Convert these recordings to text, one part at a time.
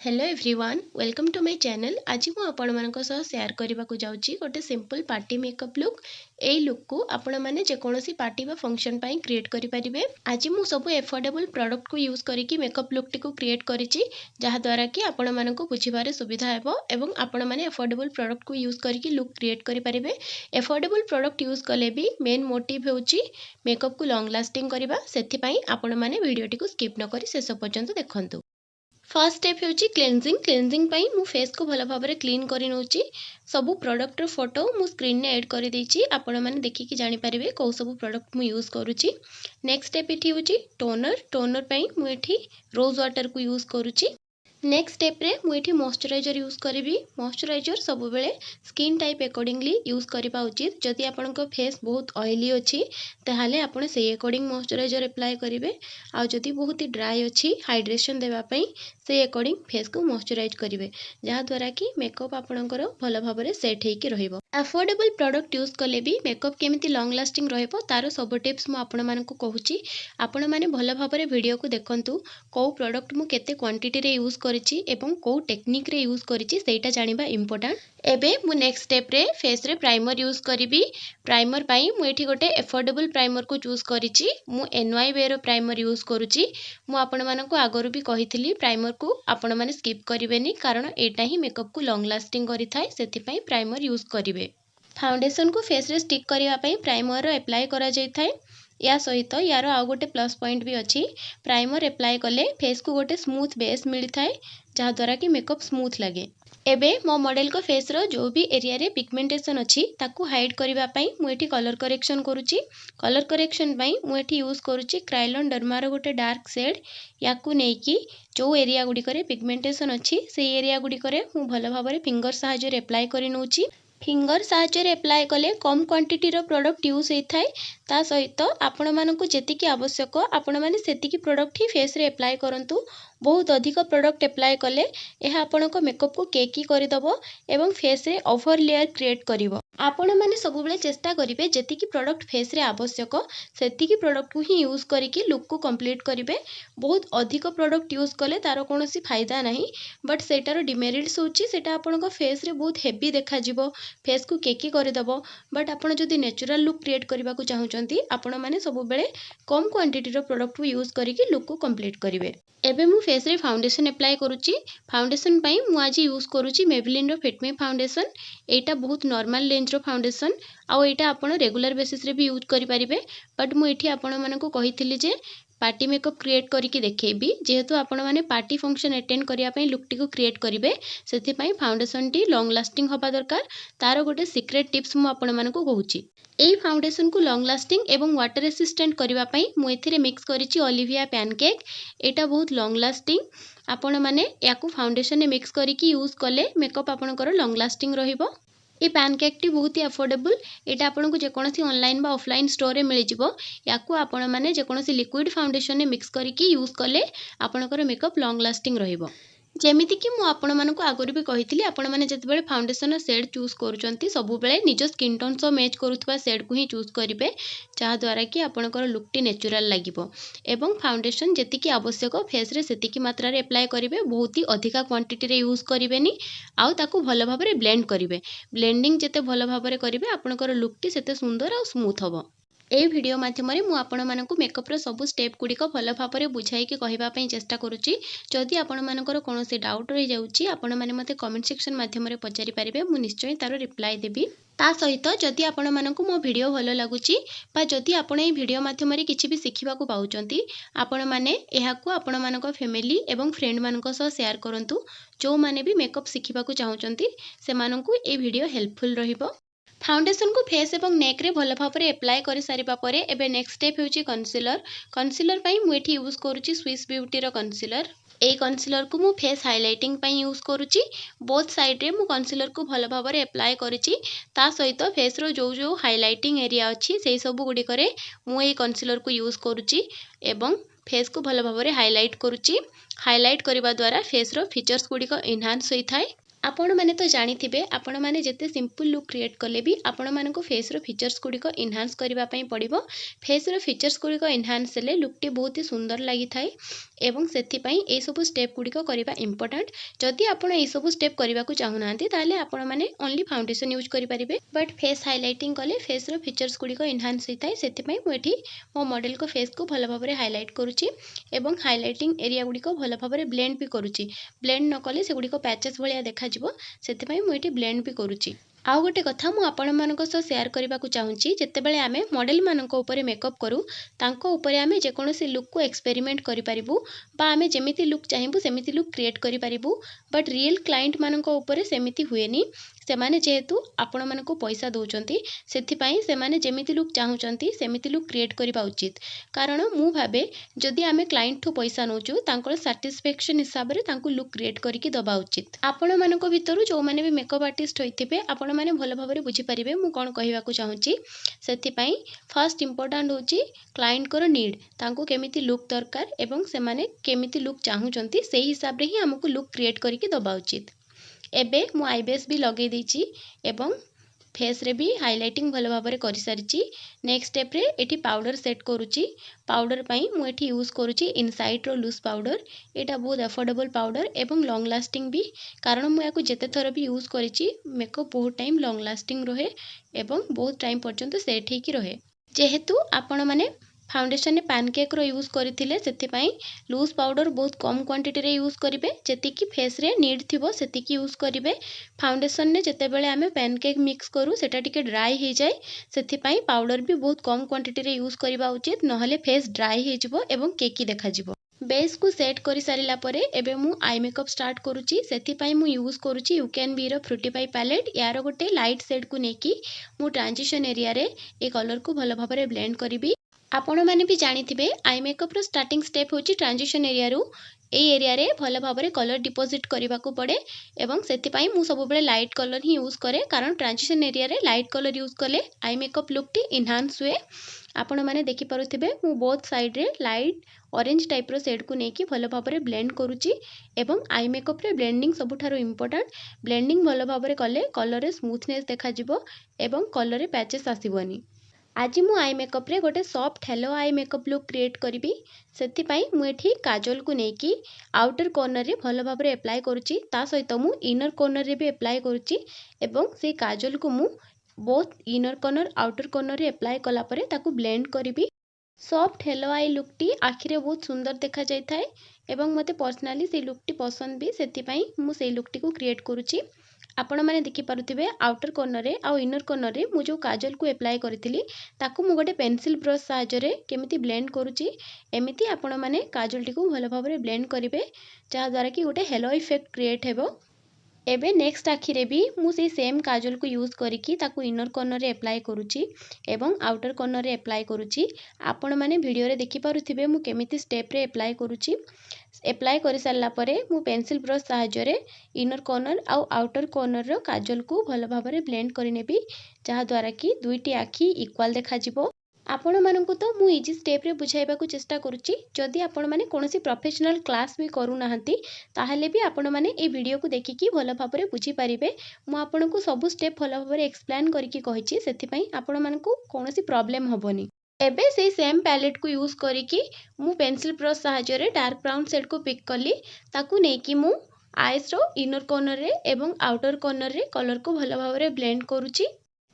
Hello everyone welcome to my channel. आज मु आपण मानक सह शेयर करबा को जाउची गोटे सिंपल पार्टी मेकअप लुक। एई लुक को आपण माने जे कोनोसी पार्टी बा फंक्शन पई क्रिएट करि परिबे। आज मु सब एफोर्डेबल प्रोडक्ट को यूज करिकि मेकअप लुक टी को क्रिएट करिची, जहा द्वारा कि आपण मानक बुझिबारे सुविधा हेबो एवं आपण माने एफोर्डेबल प्रोडक्ट को यूज करिकि लुक क्रिएट करि परिबे। एफोर्डेबल प्रोडक्ट यूज कले भी मेन मोटिव होउची मेकअप को लॉन्ग लास्टिंग करिबा। सेथि पई आपण माने वीडियो टी को स्किप न करि शेष पर्यंत देखंतु। फर्स्ट स्टेप होची क्लेंजिंग। क्लेंजिंग पई मु फेस को भल भाबरे क्लीन करि नउची। सबु प्रोडक्ट रो फोटो मु स्क्रीन ने ऐड करि देछि, आपण माने देखि कि जानि परिबे को सबु प्रोडक्ट मु यूज करूची। नेक्स्ट स्टेप इठी होची टोनर। टोनर पई मु इठी रोज वाटर को यूज करूची। नेक्स्ट स्टेप रे मु इठी मॉइस्चराइजर यूज करिवि। मॉइस्चराइजर सब बेले स्किन टाइप अकॉर्डिंगली यूज करिबा उचित। जदि आपन को फेस बहुत ऑयली अछि ताहाले आपण से अकॉर्डिंग मॉइस्चराइजर अप्लाई करिवे। आ जदि बहुत ही ड्राई अछि हाइड्रेशन देबा पई से अकॉर्डिंग फेस को मॉइस्चराइज करिवे, जहा द्वारा कि मेकअप आपनकर भल भाबरे सेट हेकि रहिबो। अफोर्डेबल प्रोडक्ट यूज कले भी मेकअप केमिति लॉन्ग लास्टिंग रहइबो तारो सब टिप्स मु आपण मानकु कहूची। आपण माने भल भाबरे वीडियो को देखंतु। को प्रोडक्ट मु केते क्वांटिटी रे यूज करिछि एवं को टेक्निक रे यूज करिछि सेटा जानिबा इंपोर्टेंट। एबे मु नेक्स्ट स्टेप रे फेस रे प्राइमर यूज करिवि। प्राइमर पई मु एठी गोटे एफोर्डेबल प्राइमर को चूज करिछि। मु एनवाई वे रो प्राइमर यूज करूछि। मु आपण मानकु आगरु भी कहिथिली प्राइमर को आपण माने स्किप करिवेनी, कारण एटा ही मेकअप को लॉन्ग लास्टिंग करि थाए, सेति पई प्राइमर यूज करिवे। फाउंडेशन को फेस रे स्टिक करिवा पई प्राइमर रो अप्लाई करा जाय थाए। या सहित यार आउ गोटे प्लस पॉइंट भी अच्छी। प्राइमर अप्लाई कले फेस को गोटे स्मूथ बेस मिली थाए, जहा द्वारा कि मेकअप स्मूथ लगे। एबे मो मॉडल को फेस रो जो भी एरिया रे पिगमेंटेशन अच्छी ताकू हाइड करिवा पई मु एठी कलर करेक्शन करूची। कलर करेक्शन पई मु एठी यूज करूची क्रायोलन डर्मा रो गोटे डार्क शेड। याकू नेकी जो एरिया गुडी करे पिगमेंटेशन अच्छी से एरिया गुडी करे मु भल भाबरे फिंगर सहायता रे अप्लाई करि नउची। फिंगर सहायता रे अप्लाई कले कम क्वांटिटी रो प्रोडक्ट यूज होई थाए। ता सहित आपण मानकु जेतिकी आवश्यक आपण माने सेतिकी प्रोडक्ट ही फेस रे अप्लाई करंतु। बहुत अधिक प्रोडक्ट अप्लाई कले एहा आपनको मेकअप को केकी करि दबो एवं फेस रे ओवर लेयर क्रिएट करिवो। आपण माने सब बेले चेष्टा करिवे जेतिकी प्रोडक्ट फेस रे आवश्यक सेतिकी प्रोडक्ट को ही यूज करिकि लुक को कंप्लीट करिवे। बहुत अधिक प्रोडक्ट यूज कले तारो कोनोसी फायदा नाही, बट सेटार डिमेरिट्स होची सेटा आपनको फेस रे बहुत हेवी देखा जिवो, फेस को केकी करि दबो। बट आपण जदि नेचुरल लुक क्रिएट करबा को चाहुचंती आपण माने सब बेले कम क्वांटिटी रो प्रोडक्ट को यूज करिकि लुक को कंप्लीट करिवे। एबे मु फेस रे फाउंडेशन अप्लाई करूची। फाउंडेशन पई मु आज यूज करूची मेबेलिन रो फिट मी फाउंडेशन। एटा बहुत नॉर्मल रेंज रो फाउंडेशन, आ एटा आपण रेगुलर बेसिस रे भी यूज करि परिबे। बट मु एठी आपण मानकु कहिथिली जे पार्टी मेकअप क्रिएट करके देखेबी, जेहेतु आपण माने पार्टी फंक्शन अटेंड करिया पई लुक टी को क्रिएट करिवे, सेथि पई फाउंडेशन टी लॉन्ग लास्टिंग होबा दरकार। तारो गोटे सीक्रेट टिप्स मु आपण मानकु कहूची। एई फाउंडेशन को लॉन्ग लास्टिंग एवं वाटर रेसिस्टेंट करिवा पई मु एथिरे मिक्स करिछि ओलिविया पैनकेक। एटा बहुत लॉन्ग लास्टिंग। आपण माने याकू फाउंडेशन ने मिक्स करिकि यूज कले मेकअप आपणकर लॉन्ग लास्टिंग रहिबो। ये पैनकेक टी बहुत ही अफोर्डेबल। एटा आपनको जे कोनोसी ऑनलाइन बा ऑफलाइन स्टोर रे मिलि जिवो। याकू आपण माने जे कोनोसी लिक्विड फाउंडेशन ने मिक्स करिकि यूज कले आपणकर मेकअप लॉन्ग लास्टिंग रहिबो। जेमिति कि मु आपण मानकु आगुरी भी कहिथिली आपण माने जते बेले फाउंडेशन शेड चूज करूचंती सब बेले निज स्किन टोन सो मैच करूथबा शेड को ही चूज करिवे, जहा द्वारा कि आपणकर लुक टी नेचुरल लागिवो। एवं फाउंडेशन जेतिकी आवश्यक फेस रे सेतिकी मात्रा रे अप्लाई करिवे, बहुत ही अधिका क्वांटिटी रे यूज करिवेनी। आउ ताकू भल भाबरे ब्लेंड करिवे। ब्लेंडिंग जेते भल भाबरे करिवे आपणकर लुक टी सेते सुंदर आ स्मूथ हबो। ए वीडियो माध्यम रे मु आपण मानकु मेकअप रो सब स्टेप गुडीक भल भाबरे बुझाई के कहिबा पई चेष्टा करूची। जदि आपण मानकर कोनोसी डाउट रहि जाउची आपण माने मते कमेंट सेक्शन माध्यम रे पचारि परिबे, मु निश्चय तारो रिप्लाई देबी। ता सहित जदि आपण मानकु मो वीडियो भल लागुची बा जदि आपण ए वीडियो माध्यम रे किछि भी सिखिबा को पाउचंती, आपण माने एहाकू आपण मानक फैमिली एवं फ्रेंड मानक सह शेयर करंतु। जो माने भी मेकअप सिखिबा को चाहुचंती से मानकु ए वीडियो हेल्पफुल रहिबो। फाउंडेशन को फेस एवं नेक रे भल भाबरे अप्लाई करि सारिबा परे एबे नेक्स्ट स्टेप होची कंसीलर। कंसीलर पई मु एठी यूज करूची स्विस ब्यूटी रो कंसीलर। ए कंसीलर को मु फेस हाइलाइटिंग पई यूज करूची। बोथ साइड रे मु कंसीलर को भल भाबरे अप्लाई करिची। ता सहित फेस रो जो जो हाइलाइटिंग एरिया अछि सेही सब गुडी करे मु ए कंसीलर को यूज करूची एवं फेस को भल भाबरे हाइलाइट करूची। हाइलाइट करबा द्वारा फेस रो फीचर्स गुडी को एनहांस होई थाए। आपण माने तो जानिथिबे आपण माने जेते सिंपल लुक क्रिएट कले भी आपण मानक फेस रो फीचर्स गुडी को एनहांस करबा पई पड़िबो। फेस रो फीचर्स गुडी को एनहांस हेले लुक टी बहुत ही सुंदर लागि थाए एवं सेथि पई ए सब स्टेप गुडी को करबा इंपोर्टेंट। जदि आपण ए सब स्टेप करबा को चाहुनांती ताले आपण माने ओनली फाउंडेशन यूज करि परिबे, बट फेस हाइलाइटिंग कले फेस रो फीचर्स गुडी को एनहांस होइताय। सेथि पई मु एठी मो मॉडल को फेस को भलो भाबरे हाइलाइट करूची एवं हाइलाइटिंग एरिया गुडी को भलो भाबरे ब्लेंड भी करूची। ब्लेंड न कले से गुडी को पैचेस भलिया देखा से मुझे ब्लेंड भी करुच्ची। आउ गोटे कथा मु आपण मानक सह शेयर करबा को चाहूँगी, जेतेबेले आमे मॉडल मानक ऊपर मेकअप करू तांको ऊपर आमे जेकोसी लुक को एक्सपेरिमेंट करि परिबु बा आमे जेमिति लुक चाहिबु सेमिति लुक क्रिएट करि परिबु। बट रियल क्लाइंट मानक ऊपर सेमिति हुएनी। सेमाने जेहेतु आपण मानक पैसा दउचंती सेथि पई सेमाने जेमिति लुक चाहूचंती सेमिति लुक क्रिएट करिबा उचित। कारण मु भाबे जदि आमे क्लाइंट ठु पैसा नउचु तांकर सैटिस्फैक्शन हिसाब रे तांको लुक क्रिएट करिकि दबा उचित। आपण मानक भितरु जो माने भी मेकअप आर्टिस्ट होइथिबे आपण माने भलो भाबरे बुझी परिबे मु कोन कहिबा को चाहूची। सेथि पई फर्स्ट इंपोर्टेंट होची क्लाइंट कर नीड, तांको केमिति लुक दरकार एवं से माने केमिति लुक चाहूचंती सेही हिसाब रे ही हमकु लुक क्रिएट करिकि दबा उचित। एबे मु आईबेस भी लगे देछि एवं फेस रे भी हाइलाइटिंग भलो भाबरे करि सारिछि। नेक्स्ट स्टेप रे एठी पाउडर सेट करूछि। पाउडर पई मु एठी यूज करूछि इनसाइट रो लूज पाउडर। एटा बहुत अफोर्डेबल पाउडर एवं लॉन्ग लास्टिंग भी, कारण मु याकु जेते थर भी यूज करिछि मेकअप बहुत टाइम लॉन्ग लास्टिंग रहे एवं बहुत टाइम पर्यंत सेट हेकि रहे। जेहेतु आपण माने फाउंडेशन ने पैनकेक रो यूज करथिले सेति पई लूज पाउडर बहुत कम क्वांटिटी रे यूज करिवे, जेतिकी फेस रे नीड थिबो सेतिकी यूज करिवे। फाउंडेशन ने जेते बेले आमे पैनकेक मिक्स करू सेटा टिके ड्राई हे जाय, सेति पई पाउडर भी बहुत कम क्वांटिटी रे यूज करिबा उचित, नहले फेस ड्राई हे जिवो एवं केकी देखा जिवो। बेस को सेट करि सारिला परे एबे मु आई मेकअप स्टार्ट करूची। सेति पई मु यूज करूची you can be raw fruity pie palette. यार गोटे लाइट शेड को नेकी मु ट्रांजिशन एरिया रे ए कलर को भलो भाबरे ब्लेंड करिबी। आपण माने भी जानिथिबे आई मेकअप रो स्टार्टिंग स्टेप होची ट्रांजिशन एरिया रो। ए एरिया रे भलो भाबरे कलर डिपोजिट करबा को पड़े एवं सेति पई मु सब बेले लाइट कलर ही यूज करे, कारण ट्रांजिशन एरिया रे लाइट कलर यूज कले आई मेकअप लुक टी एनहांस हुए। आपण माने देखि पारुथिबे मु बोथ साइड रे लाइट ऑरेंज टाइप रो शेड को नेकी भलो भाबरे ब्लेंड करूची एवं आई मेकअप रे ब्लेंडिंग सबुठारो इंपोर्टेंट। ब्लेंडिंग भलो भाबरे कले कलर रे स्मूथनेस देखा जिवो एवं कलर रे पैचेस आसीबोनी। आज मु आई मेकअप रे गोटे soft halo eye makeup look create करिबी। सेति पई मु एठी काजल को नेकी आउटर कॉर्नर रे भलो भाबरे अप्लाई करूची, ता सहित मु इनर कॉर्नर रे भी अप्लाई करूची एवं से काजल को मु both inner corner outer corner रे अप्लाई कला परे ताकू ब्लेंड करिबी। सॉफ्ट हेलो आई लुक टी आखि रे बहुत सुंदर देखा जाय थाए एवं मते पर्सनली से लुक टी पसंद भी, सेति पई मु से लुक टी को क्रिएट करूची। आपण माने देखि पारुथिबे आउटर कॉर्नर रे आ इनर कॉर्नर रे मु जो काजल को अप्लाई करथिली ताकू मु गोटे पेंसिल ब्रश सहायता रे केमिति ब्लेंड करूची। एमिति आपण माने काजल टी को भलो भाबरे ब्लेंड करिवे, जहा द्वारा कि गोटे हेलो इफेक्ट क्रिएट हेबो। एबे नेक्स्ट आखि रे भी मु से सेम काजल को यूज करिकी ताकू इनर कॉर्नर रे अप्लाई करूची एवं आउटर कॉर्नर रे अप्लाई करूची। आपण माने वीडियो रे देखि पारुथिबे मु केमिति स्टेप रे अप्लाई करूची। अप्लाई करि सारला परे मु पेंसिल ब्रश सहायता रे इनर कॉर्नर आ आउटर कॉर्नर रो काजल को भलो भाबरे ब्लेंड करि नेबी, जहा द्वारा कि दुईटी आखि इक्वल देखा जिवो। आपण मानकु तो मु इजी स्टेप रे बुझाइबा को चेष्टा करूची। जदि आपण माने कोनोसी प्रोफेशनल क्लास भी करू नाहंती ताहले भी आपण माने ए वीडियो को देखिकी भलो भाबरे बुझी परिबे। मु आपनको सब स्टेप भलो भाबरे एक्सप्लेन करिकी कहिची, सेति पई आपण मानकु कोनोसी प्रॉब्लम होबोनी। एबे से सेम पैलेट को यूज करिकी मु पेंसिल ब्रश सहायता रे डार्क ब्राउन शेड को पिक कली, ताकू नेकी मु आईज रो इनर कॉर्नर रे एवं आउटर कॉर्नर रे कलर को भलो भाबरे ब्लेंड करूची।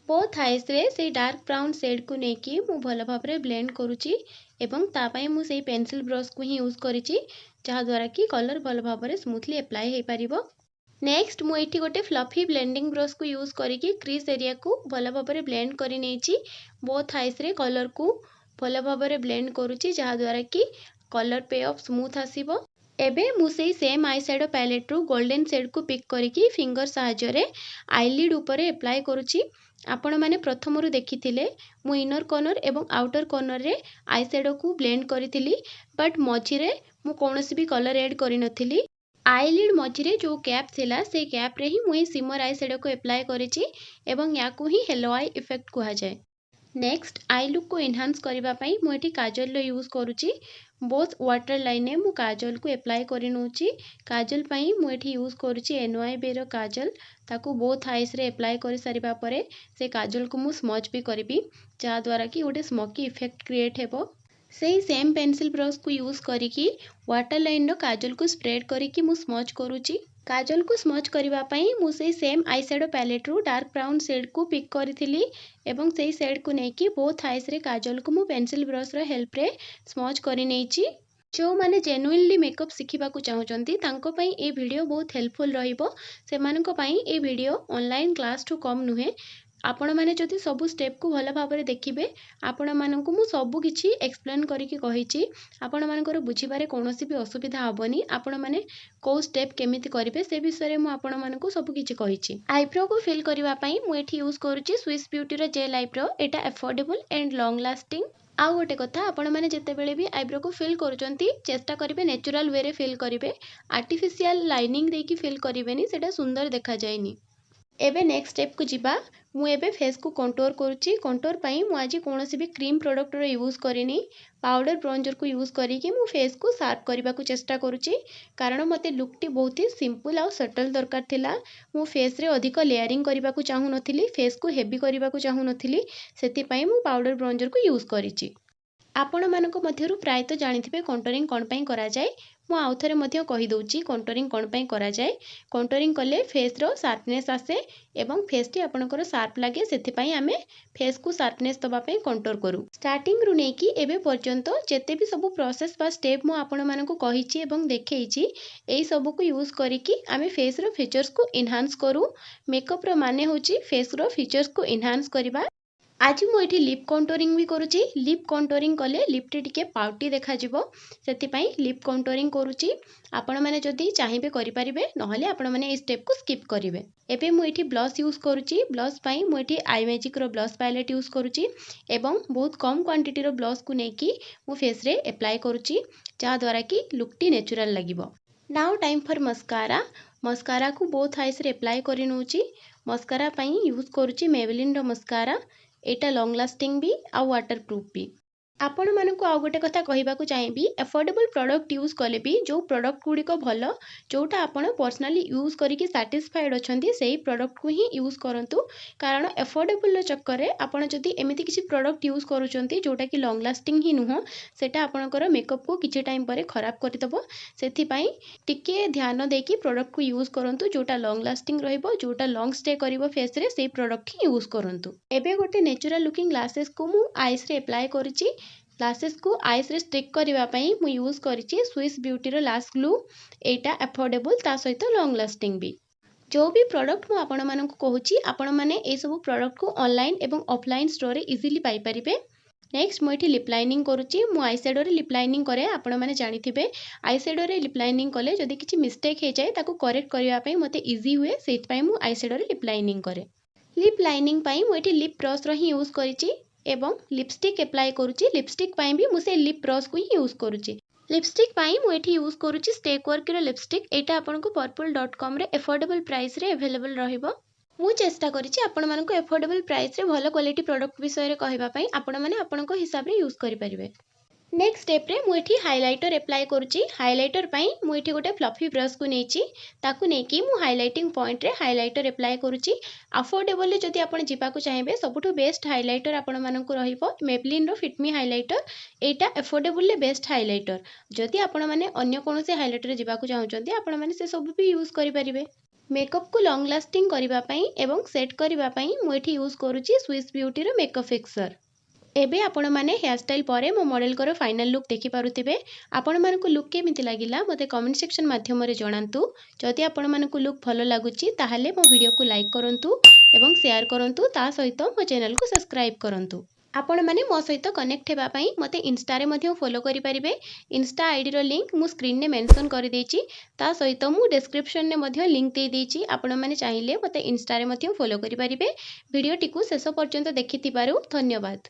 बोथ आईज रे से डार्क ब्राउन शेड को नेकी मु भलो भाबरे ब्लेंड करूची एवं ता पई मु सेही पेंसिल ब्रश को ही यूज करिची, जहा द्वारा कि कलर भलो भाबरे स्मूथली अप्लाई हे परिबो। नेक्स्ट मु एठी गोटे फ्लफी ब्लेंडिंग ब्रश को यूज करिकी क्रीज एरिया को भलो भाबरे ब्लेंड करि नेची। बोथ आईज रे कलर को भलो भाबरे ब्लेंड करूची, जहा द्वारा कि कलर पे ऑफ स्मूथ आसीबो। एबे मु सेही सेम आई शैडो पैलेट रू गोल्डन शेड को पिक करिकी फिंगर सहायता रे आईलिड ऊपर अप्लाई करूची। आपण माने प्रथमरु देखिथिले मु इनर कॉर्नर एवं आउटर कॉर्नर रे आई शैडो को ब्लेंड करिथिली, बट मझी रे मु कोनोसी भी कलर ऐड करि नथिली। आईलिड मझी रे जो गैप थिला से गैप रे ही मु सिमर आई शैडो को अप्लाई करिची एवं याकू ही हेलो आई इफेक्ट कुहा जाय। नेक्स्ट आई लुक को एनहांस करबा पई मु एठी काजल रो यूज करूची। बोथ वाटर लाइन में मु काजल को अप्लाई करि नउची। काजल पई मु एठी यूज करूची NYB रो काजल। ताकू बोथ आईज रे अप्लाई करि सारिबा परे से काजल को मु स्मच भी करबी, जा द्वारा कि गोटे स्मोकी इफेक्ट क्रिएट हेबो। सेही सेम पेंसिल ब्रश को यूज करिकी वाटर लाइन रो काजल को स्प्रेड करिकी मु स्मच करूची। काजल को स्मच करबा पई मु सेही सेम आई शैडो पैलेट रू डार्क ब्राउन शेड को पिक करिथिली एवं सेही शेड को नेकी बोथ आईज रे काजल को मु पेंसिल ब्रश रो हेल्प रे स्मच करि नेची। जो माने जेन्युइनली मेकअप शिखिबा को चाहउचंती तांको पई ए वीडियो बहुत हेल्पफुल रहिबो। सेमानको पई ए वीडियो ऑनलाइन क्लास टू कम नुहे। आपण माने जदि सबु स्टेप को भल भाबरे देखिबे, आपण माननकु मु सबु किछि एक्सप्लेन करिकि कहिछि। आपण मानकर बुझिबारे कोनोसी भी असुविधा हबनी। आपण माने को स्टेप केमिति करिवे से विषय मु आपण मानकु सबु किछि कहिछि। आईब्रो को फिल करिवा पई मु एठी use करूछि Swiss beauty row jail eyebrow. Etah affordable and long lasting. आउ गोटे कथा, आपण माने जते बेले भी आईब्रो को फिल करूचंती चेष्टा करिवे नेचुरल वे रे फिल करिवे। आर्टिफिशियल लाइनिंग देकी फिल करिवेनी, सेटा सुंदर देखा जायनी। एबे नेक्स्ट स्टेप को जिबा। मु एबे फेस को कंटूर करूची। कंटूर पई मु आज कोनोसी भी क्रीम प्रोडक्ट रो यूज करिनी। पाउडर ब्रोंजर को यूज करिकि मु फेस को शार्प करबा को चेष्टा करूची, कारण मते लुक टी बहुत ही सिंपल आ सटल दरकार थिला। मु फेस रे अधिक लेयरिंग करबा को चाहू नथिली, फेस को हेवी करबा को चाहू नथिली, सेति पई मु पाउडर ब्रोंजर को यूज करिची। आपण मानक मध्यरु प्राय तो जानिथिबे कंटूरिंग कोन पई करा जाय। मु आउथरे मध्य कहि दउची कंटूरिंग कोन पई करा जाय। कंटूरिंग कले फेस रो शार्पनेस आसे एवं फेस टी आपनकर शार्प लागे, सेति पई आमे फेस को शार्पनेस दबा पई कंटूर करू। स्टार्टिंग रु नेकी एबे पर्यंत जेते भी सब प्रोसेस बा स्टेप मु आपण मानक कहिची एवं देखैची, एई सब को यूज करिकि आमे फेस रो फीचर्स को एनहांस करू। मेकअप रो माने होची फेस रो फीचर्स को एनहांस करिबा। आज मु एठी लिप कंटूरिंग भी करूची। लिप कंटूरिंग कले लिप टी टिके पाउटी देखा जिवो, सेति पई लिप कंटूरिंग करूची। आपण माने जदी चाहिबे करि परिबे, नहले आपण माने ए स्टेप को स्किप करिवे। एबे मु एठी ब्लश यूज करूची। ब्लश पई मु एठी आई मैजिक रो ब्लश पैलेट यूज करूची एवं बहुत कम क्वांटिटी रो ब्लश को नेकी मु फेस रे अप्लाई करूची, जा द्वारा कि लुक टी नेचुरल लागिवो। Now time for mascara. Mascara को बोथ आईज रे अप्लाई करि नउची। मस्कारा पई यूज करूची मेबेलिन रो मस्कारा। एटा लॉन्ग लास्टिंग भी आ वाटर प्रूफ भी। आपण मानकु आ गोटे कथा कहिबा को चाहिबी, अफोर्डेबल प्रोडक्ट यूज कले भी जो प्रोडक्ट गुडी को भलो, जोटा आपण पर्सनली यूज करिकि सैटिस्फाइड अछंती, सेही प्रोडक्ट को ही यूज करंतु। कारण अफोर्डेबल रो चक्कर रे आपण जदी एमिति किछि प्रोडक्ट यूज करूचंती जोटा कि लॉन्ग लास्टिंग ही नुहो, सेटा आपणकर मेकअप को किछि टाइम परे खराब करि दबो। सेथि पई टिके ध्यान देकी प्रोडक्ट को यूज करंतु, जोटा लॉन्ग लास्टिंग रहिबो, जोटा लॉन्ग स्टे करिवो फेस रे, सेही प्रोडक्ट ही यूज करंतु। एबे गोटे नेचुरल लुकिंग ग्लासेस को मु आईज रे अप्लाई करिछि। ग्लासेस को आईज रे स्टिक करबा पई मु यूज करिछि स्विस ब्यूटी रो लाश ग्लू। एटा अफोर्डेबल ता सहित लॉन्ग लास्टिंग भी। जो भी प्रोडक्ट मु आपण मानक कहूची, आपण माने ए सब प्रोडक्ट को ऑनलाइन एवं ऑफलाइन स्टोर रे इजीली पाई परिबे। नेक्स्ट मु एठी लिप लाइनिंग करूची। मु आई शैडो रे लिप लाइनिंग करे। आपण माने जानिथिबे आई शैडो रे लिप लाइनिंग कले जदी किछि मिस्टेक हे जाय ताको करेक्ट करबा पई मते इजी हुए, सेति पई मु आई शैडो रे लिप लाइनिंग करे। लिप लाइनिंग पई मु एठी लिप ब्रश रो ही यूज करिछि एवं लिपस्टिक अप्लाई करूची। लिपस्टिक पई भी मु से लिप ब्रश को ही यूज करूची। लिपस्टिक पई मु एठी यूज करूची स्टेक वर्क रो लिपस्टिक। एटा आपनको purple.com रे अफोर्डेबल प्राइस रे अवेलेबल रहिबो। मु चेष्टा करिछि आपण मानको अफोर्डेबल प्राइस रे भलो क्वालिटी प्रोडक्ट विषय रे कहबा पई, आपण माने आपनको हिसाब रे यूज करि परिबे। नेक्स्ट स्टेप रे मु एठी हाइलाइटर अप्लाई करूची। हाइलाइटर पई मु एठी गोटे फ्लफी ब्रश को नेची, ताकू नेकी मु हाइलाइटिंग पॉइंट रे हाइलाइटर अप्लाई करूची। अफोर्डेबल जदी आपण जिबा को चाहेबे, सबुठु बेस्ट हाइलाइटर आपण मानकु रहिबो मेबेलिन रो फिट मी हाइलाइटर। एटा अफोर्डेबल ले बेस्ट हाइलाइटर। जदी आपण माने अन्य कोनोसे हाइलाइटर जिबा को चाहउचंती, आपण माने से सब भी यूज करि परिबे। मेकअप को लॉन्ग लास्टिंग करबा पई एवं सेट करबा पई मु एठी यूज करूची स्विस ब्यूटी रो मेकअप फिक्सर। एबे आपण माने हेयर स्टाइल परे मो मॉडल करो फाइनल लुक देखि पारुथिबे। आपण मानकु लुक केमिति लागिला मते कमेंट सेक्शन माध्यम रे जणांतु। जदि आपण मानकु लुक भलो लागुची ताहाले मो वीडियो को लाइक करंतु एवं शेयर करंतु, ता सहित मो चैनल को सब्सक्राइब करंतु। आपण माने मो सहित कनेक्ट हेबा पई मते इंस्टा रे मध्य फॉलो करि परिबे। इंस्टा आईडी रो लिंक मु स्क्रीन ने मेंशन करि देछि, ता सहित मु डिस्क्रिप्शन ने मध्य लिंक दे देछि। आपण माने चाहिले मते इंस्टा रे मध्य फॉलो करि परिबे। वीडियो टिकु शेष पर्यंत देखिथिबारु धन्यवाद।